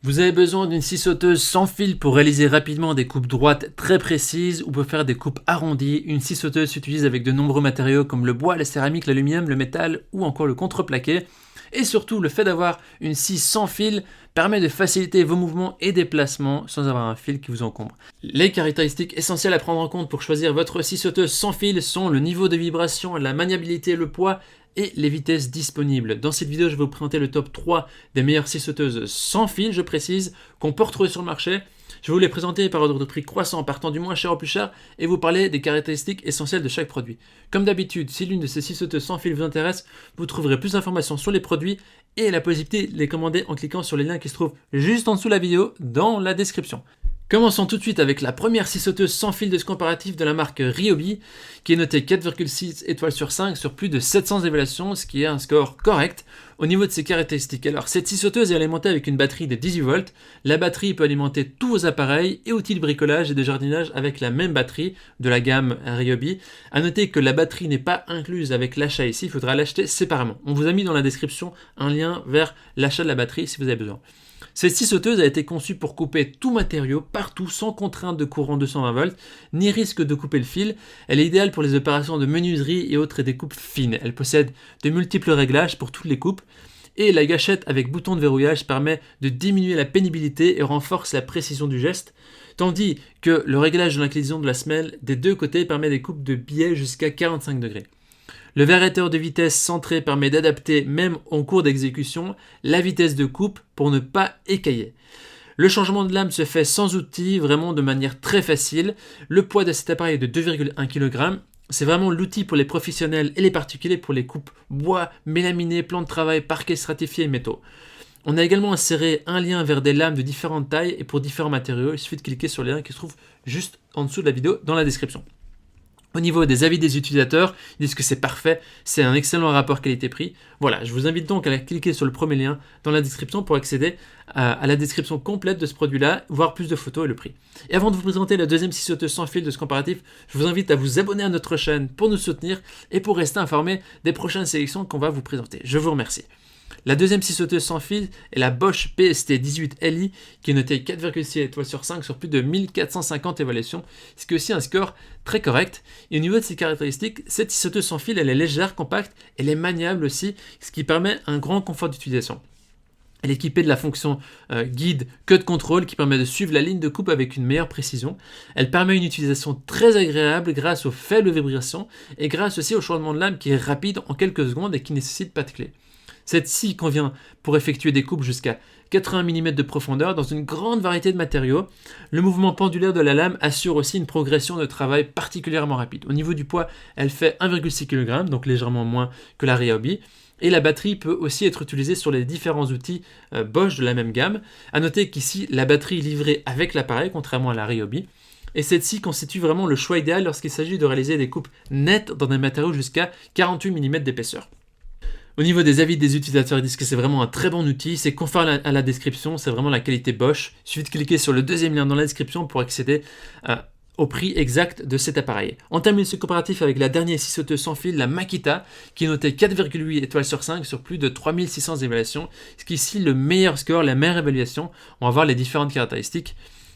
Vous avez besoin d'une scie sauteuse sans fil pour réaliser rapidement des coupes droites très précises ou pour faire des coupes arrondies. Une scie sauteuse s'utilise avec de nombreux matériaux comme le bois, la céramique, l'aluminium, le métal ou encore le contreplaqué. Et surtout, le fait d'avoir une scie sans fil permet de faciliter vos mouvements et déplacements sans avoir un fil qui vous encombre. Les caractéristiques essentielles à prendre en compte pour choisir votre scie sauteuse sans fil sont le niveau de vibration, la maniabilité, le poids et les vitesses disponibles. Dans cette vidéo, je vais vous présenter le top 3 des meilleures scies sauteuses sans fil, je précise, qu'on peut retrouver sur le marché. Je vais vous les présenter par ordre de prix croissant, partant du moins cher au plus cher, et vous parler des caractéristiques essentielles de chaque produit. Comme d'habitude, si l'une de ces scies sauteuses sans fil vous intéresse, vous trouverez plus d'informations sur les produits et la possibilité de les commander en cliquant sur les liens qui se trouvent juste en dessous de la vidéo dans la description. Commençons tout de suite avec la première scie sauteuse sans fil de ce comparatif de la marque Ryobi, qui est notée 4,6 étoiles sur 5 sur plus de 700 évaluations, ce qui est un score correct au niveau de ses caractéristiques. Alors cette scie sauteuse est alimentée avec une batterie de 18 volts. La batterie peut alimenter tous vos appareils et outils de bricolage et de jardinage avec la même batterie de la gamme Ryobi. A noter que la batterie n'est pas incluse avec l'achat ici, il faudra l'acheter séparément. On vous a mis dans la description un lien vers l'achat de la batterie si vous avez besoin. Cette scie sauteuse a été conçue pour couper tout matériau partout sans contrainte de courant 220 volts, ni risque de couper le fil. Elle est idéale pour les opérations de menuiserie et autres découpes fines. Elle possède de multiples réglages pour toutes les coupes. Et la gâchette avec bouton de verrouillage permet de diminuer la pénibilité et renforce la précision du geste, tandis que le réglage de l'inclinaison de la semelle des deux côtés permet des coupes de biais jusqu'à 45 degrés. Le variateur de vitesse centré permet d'adapter, même en cours d'exécution, la vitesse de coupe pour ne pas écailler. Le changement de lame se fait sans outil, vraiment de manière très facile. Le poids de cet appareil est de 2,1 kg. C'est vraiment l'outil pour les professionnels et les particuliers pour les coupes bois, mélaminé, plan de travail, parquet stratifié et métaux. On a également inséré un lien vers des lames de différentes tailles et pour différents matériaux. Il suffit de cliquer sur le lien qui se trouve juste en dessous de la vidéo dans la description. Au niveau des avis des utilisateurs, ils disent que c'est parfait, c'est un excellent rapport qualité-prix. Voilà, je vous invite donc à cliquer sur le premier lien dans la description pour accéder à la description complète de ce produit-là, voir plus de photos et le prix. Et avant de vous présenter la deuxième scie sauteuse sans fil de ce comparatif, je vous invite à vous abonner à notre chaîne pour nous soutenir et pour rester informé des prochaines sélections qu'on va vous présenter. Je vous remercie. La deuxième scie sauteuse sans fil est la Bosch PST18Li qui est notée 4,6 étoiles sur 5 sur plus de 1450 évaluations, ce qui est aussi un score très correct. Et au niveau de ses caractéristiques, cette scie sauteuse sans fil elle est légère, compacte, elle est maniable aussi, ce qui permet un grand confort d'utilisation. Elle est équipée de la fonction guide cut control qui permet de suivre la ligne de coupe avec une meilleure précision. Elle permet une utilisation très agréable grâce aux faibles vibrations et grâce aussi au changement de lame qui est rapide en quelques secondes et qui ne nécessite pas de clé. Cette scie convient pour effectuer des coupes jusqu'à 80 mm de profondeur dans une grande variété de matériaux. Le mouvement pendulaire de la lame assure aussi une progression de travail particulièrement rapide. Au niveau du poids, elle fait 1,6 kg, donc légèrement moins que la Ryobi. Et la batterie peut aussi être utilisée sur les différents outils Bosch de la même gamme. A noter qu'ici, la batterie est livrée avec l'appareil, contrairement à la Ryobi. Et cette scie constitue vraiment le choix idéal lorsqu'il s'agit de réaliser des coupes nettes dans des matériaux jusqu'à 48 mm d'épaisseur. Au niveau des avis des utilisateurs, ils disent que c'est vraiment un très bon outil, c'est conforme à la description, c'est vraiment la qualité Bosch. Il suffit de cliquer sur le deuxième lien dans la description pour accéder au prix exact de cet appareil. On termine ce comparatif avec la dernière scie sauteuse sans fil, la Makita, qui est notée 4,8 étoiles sur 5 sur plus de 3600 évaluations, ce qui est ici le meilleur score, la meilleure évaluation. On va voir les différentes caractéristiques.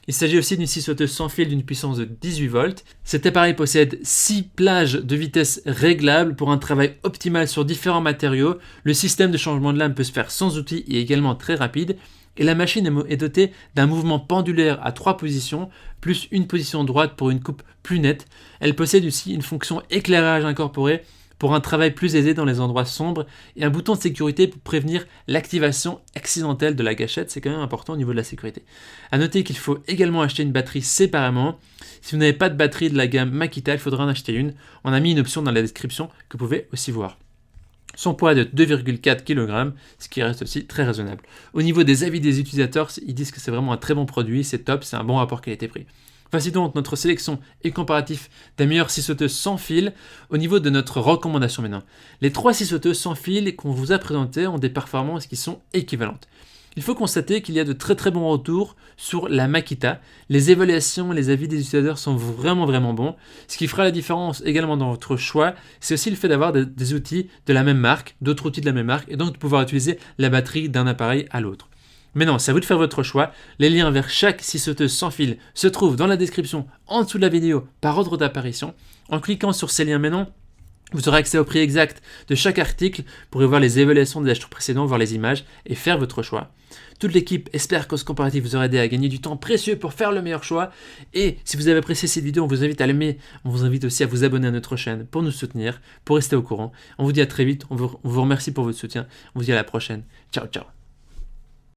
Il s'agit aussi d'une scie sauteuse sans fil d'une puissance de 18 volts. Cet appareil possède 6 plages de vitesse réglables pour un travail optimal sur différents matériaux. Le système de changement de lame peut se faire sans outil et également très rapide. Et la machine est dotée d'un mouvement pendulaire à 3 positions, plus une position droite pour une coupe plus nette. Elle possède aussi une fonction éclairage incorporé pour un travail plus aisé dans les endroits sombres et un bouton de sécurité pour prévenir l'activation accidentelle de la gâchette, c'est quand même important au niveau de la sécurité. A noter qu'il faut également acheter une batterie séparément. Si vous n'avez pas de batterie de la gamme Makita, il faudra en acheter une. On a mis une option dans la description que vous pouvez aussi voir. Son poids est de 2,4 kg, ce qui reste aussi très raisonnable. Au niveau des avis des utilisateurs, ils disent que c'est vraiment un très bon produit, c'est top, c'est un bon rapport qualité-prix. Voici donc notre sélection et comparatif des meilleures scies sauteuses sans fil au niveau de notre recommandation maintenant. Les 3 scies sauteuses sans fil qu'on vous a présentées ont des performances qui sont équivalentes. Il faut constater qu'il y a de très bons retours sur la Makita. Les évaluations, les avis des utilisateurs sont vraiment bons. Ce qui fera la différence également dans votre choix, c'est aussi le fait d'avoir des outils de la même marque, d'autres outils de la même marque, et donc de pouvoir utiliser la batterie d'un appareil à l'autre. Mais non, c'est à vous de faire votre choix. Les liens vers chaque scie sauteuse sans fil se trouvent dans la description en dessous de la vidéo par ordre d'apparition. En cliquant sur ces liens maintenant, vous aurez accès au prix exact de chaque article pour y voir les évaluations des acheteurs précédents, voir les images et faire votre choix. Toute l'équipe espère qu'Os Comparatif vous aura aidé à gagner du temps précieux pour faire le meilleur choix. Et si vous avez apprécié cette vidéo, on vous invite à l'aimer. On vous invite aussi à vous abonner à notre chaîne pour nous soutenir, pour rester au courant. On vous dit à très vite. On vous remercie pour votre soutien. On vous dit à la prochaine. Ciao, ciao.